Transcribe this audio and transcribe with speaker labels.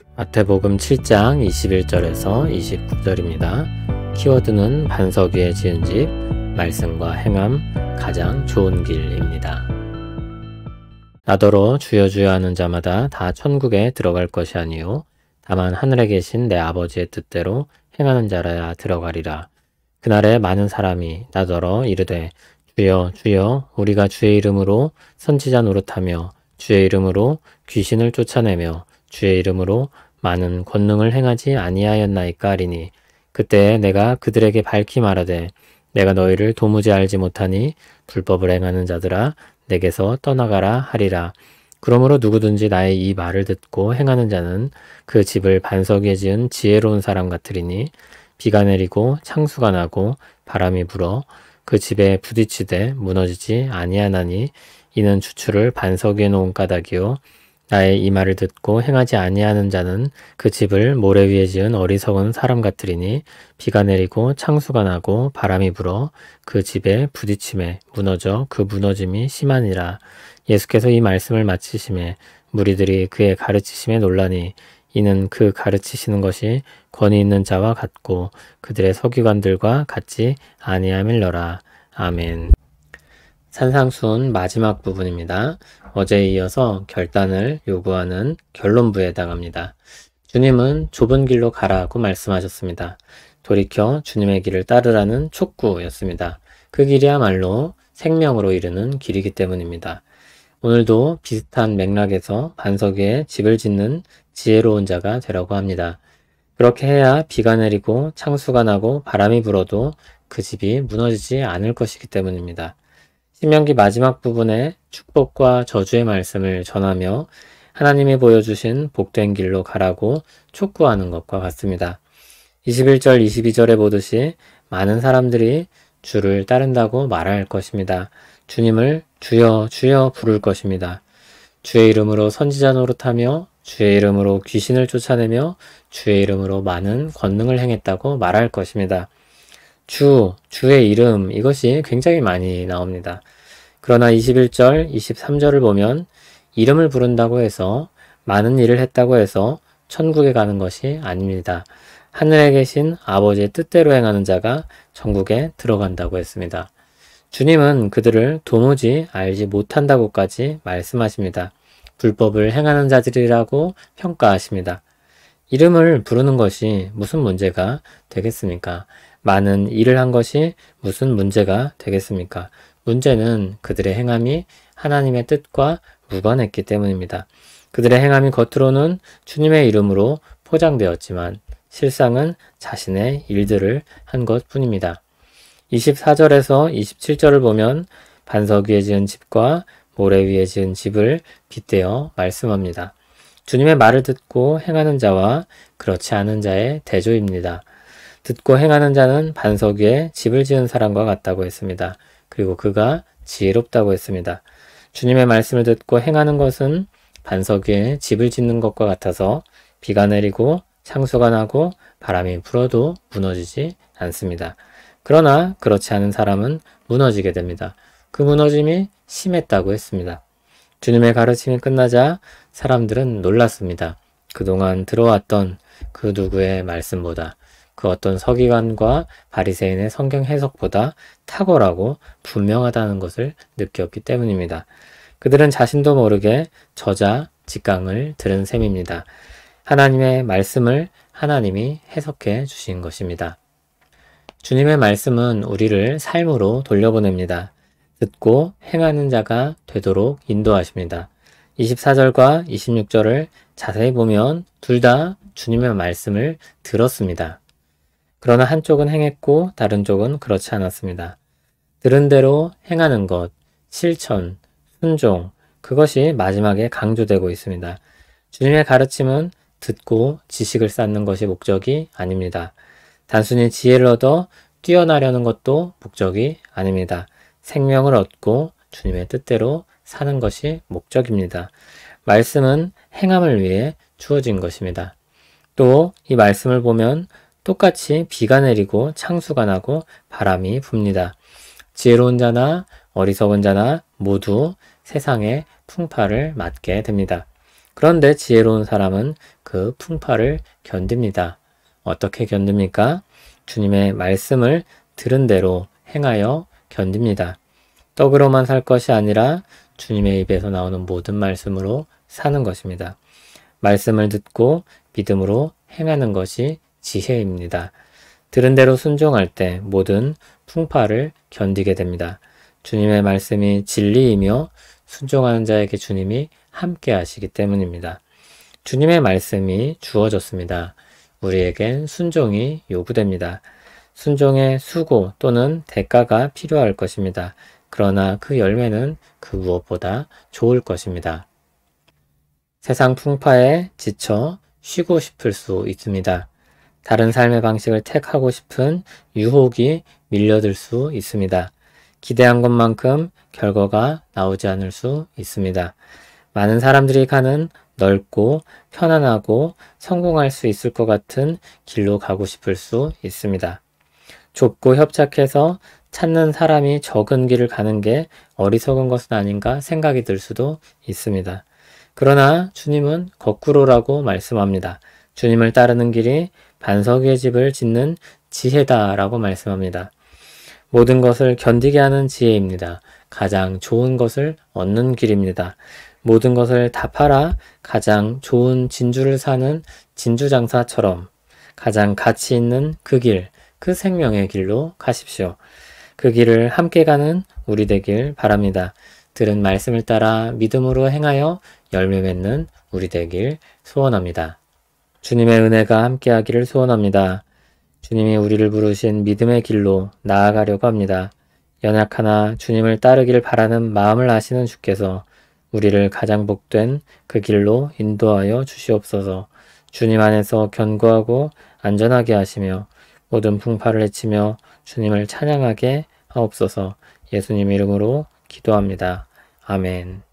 Speaker 1: 마태복음 7장 21절에서 29절입니다. 키워드는 반석 위에 지은 집, 말씀과 행함, 가장 좋은 길입니다. 나더러 주여 주여 하는 자마다 다 천국에 들어갈 것이 아니요 다만 하늘에 계신 내 아버지의 뜻대로 행하는 자라야 들어가리라. 그날에 많은 사람이 나더러 이르되 주여 주여 우리가 주의 이름으로 선지자 노릇하며 주의 이름으로 귀신을 쫓아내며 주의 이름으로 많은 권능을 행하지 아니하였나이까 하리니 그때 내가 그들에게 밝히 말하되 내가 너희를 도무지 알지 못하니 불법을 행하는 자들아 내게서 떠나가라 하리라. 그러므로 누구든지 나의 이 말을 듣고 행하는 자는 그 집을 반석 위에 지은 지혜로운 사람 같으리니 비가 내리고 창수가 나고 바람이 불어 그 집에 부딪히되 무너지지 아니하나니 이는 주추를 반석 위에 놓은 까닭이요 나의 이 말을 듣고 행하지 아니하는 자는 그 집을 모래 위에 지은 어리석은 사람 같으리니 비가 내리고 창수가 나고 바람이 불어 그 집에 부딪힘에 무너져 그 무너짐이 심하니라. 예수께서 이 말씀을 마치심에 무리들이 그의 가르치심에 놀라니 이는 그 가르치시는 것이 권위 있는 자와 같고 그들의 서기관들과 같지 아니함일러라. 아멘. 산상수훈 마지막 부분입니다. 어제에 이어서 결단을 요구하는 결론부에 해당합니다. 주님은 좁은 길로 가라고 말씀하셨습니다. 돌이켜 주님의 길을 따르라는 촉구였습니다. 그 길이야말로 생명으로 이르는 길이기 때문입니다. 오늘도 비슷한 맥락에서 반석 위에 집을 짓는 지혜로운 자가 되라고 합니다. 그렇게 해야 비가 내리고 창수가 나고 바람이 불어도 그 집이 무너지지 않을 것이기 때문입니다. 신명기 마지막 부분에 축복과 저주의 말씀을 전하며 하나님이 보여주신 복된 길로 가라고 촉구하는 것과 같습니다. 21절, 22절에 보듯이 많은 사람들이 주를 따른다고 말할 것입니다. 주님을 주여 주여 부를 것입니다. 주의 이름으로 선지자 노릇하며 주의 이름으로 귀신을 쫓아내며 주의 이름으로 많은 권능을 행했다고 말할 것입니다. 주의 이름, 이것이 굉장히 많이 나옵니다. 그러나 21절, 23절을 보면 이름을 부른다고 해서 많은 일을 했다고 해서 천국에 가는 것이 아닙니다. 하늘에 계신 아버지의 뜻대로 행하는 자가 천국에 들어간다고 했습니다. 주님은 그들을 도무지 알지 못한다고까지 말씀하십니다. 불법을 행하는 자들이라고 평가하십니다. 이름을 부르는 것이 무슨 문제가 되겠습니까? 많은 일을 한 것이 무슨 문제가 되겠습니까? 문제는 그들의 행함이 하나님의 뜻과 무관했기 때문입니다. 그들의 행함이 겉으로는 주님의 이름으로 포장되었지만 실상은 자신의 일들을 한 것뿐입니다. 24절에서 27절을 보면 반석 위에 지은 집과 모래 위에 지은 집을 빗대어 말씀합니다. 주님의 말을 듣고 행하는 자와 그렇지 않은 자의 대조입니다. 듣고 행하는 자는 반석 위에 집을 지은 사람과 같다고 했습니다. 그리고 그가 지혜롭다고 했습니다. 주님의 말씀을 듣고 행하는 것은 반석 위에 집을 짓는 것과 같아서 비가 내리고 창수가 나고 바람이 불어도 무너지지 않습니다. 그러나 그렇지 않은 사람은 무너지게 됩니다. 그 무너짐이 심했다고 했습니다. 주님의 가르침이 끝나자 사람들은 놀랐습니다. 그동안 들어왔던 그 누구의 말씀보다 그 어떤 서기관과 바리새인의 성경 해석보다 탁월하고 분명하다는 것을 느꼈기 때문입니다. 그들은 자신도 모르게 저자 직강을 들은 셈입니다. 하나님의 말씀을 하나님이 해석해 주신 것입니다. 주님의 말씀은 우리를 삶으로 돌려보냅니다. 듣고 행하는 자가 되도록 인도하십니다. 24절과 26절을 자세히 보면 둘 다 주님의 말씀을 들었습니다. 그러나 한쪽은 행했고 다른 쪽은 그렇지 않았습니다. 들은 대로 행하는 것, 실천, 순종, 그것이 마지막에 강조되고 있습니다. 주님의 가르침은 듣고 지식을 쌓는 것이 목적이 아닙니다. 단순히 지혜를 얻어 뛰어나려는 것도 목적이 아닙니다. 생명을 얻고 주님의 뜻대로 사는 것이 목적입니다. 말씀은 행함을 위해 주어진 것입니다. 또 이 말씀을 보면 똑같이 비가 내리고 창수가 나고 바람이 붑니다. 지혜로운 자나 어리석은 자나 모두 세상의 풍파를 맞게 됩니다. 그런데 지혜로운 사람은 그 풍파를 견딥니다. 어떻게 견딥니까? 주님의 말씀을 들은 대로 행하여 견딥니다. 떡으로만 살 것이 아니라 주님의 입에서 나오는 모든 말씀으로 사는 것입니다. 말씀을 듣고 믿음으로 행하는 것이 지혜입니다. 들은 대로 순종할 때 모든 풍파를 견디게 됩니다. 주님의 말씀이 진리이며 순종하는 자에게 주님이 함께 하시기 때문입니다. 주님의 말씀이 주어졌습니다. 우리에겐 순종이 요구됩니다. 순종의 수고 또는 대가가 필요할 것입니다. 그러나 그 열매는 그 무엇보다 좋을 것입니다. 세상 풍파에 지쳐 쉬고 싶을 수 있습니다. 다른 삶의 방식을 택하고 싶은 유혹이 밀려들 수 있습니다. 기대한 것만큼 결과가 나오지 않을 수 있습니다. 많은 사람들이 가는 넓고 편안하고 성공할 수 있을 것 같은 길로 가고 싶을 수 있습니다. 좁고 협착해서 찾는 사람이 적은 길을 가는 게 어리석은 것은 아닌가 생각이 들 수도 있습니다. 그러나 주님은 거꾸로라고 말씀합니다. 주님을 따르는 길이 반석 위에 집을 짓는 지혜다라고 말씀합니다. 모든 것을 견디게 하는 지혜입니다. 가장 좋은 것을 얻는 길입니다. 모든 것을 다 팔아 가장 좋은 진주를 사는 진주장사처럼 가장 가치 있는 그 길, 그 생명의 길로 가십시오. 그 길을 함께 가는 우리 되길 바랍니다. 들은 말씀을 따라 믿음으로 행하여 열매 맺는 우리 되길 소원합니다. 주님의 은혜가 함께하기를 소원합니다. 주님이 우리를 부르신 믿음의 길로 나아가려고 합니다. 연약하나 주님을 따르길 바라는 마음을 아시는 주께서 우리를 가장 복된 그 길로 인도하여 주시옵소서. 주님 안에서 견고하고 안전하게 하시며 모든 풍파를 헤치며 주님을 찬양하게 하옵소서. 예수님 이름으로 기도합니다. 아멘.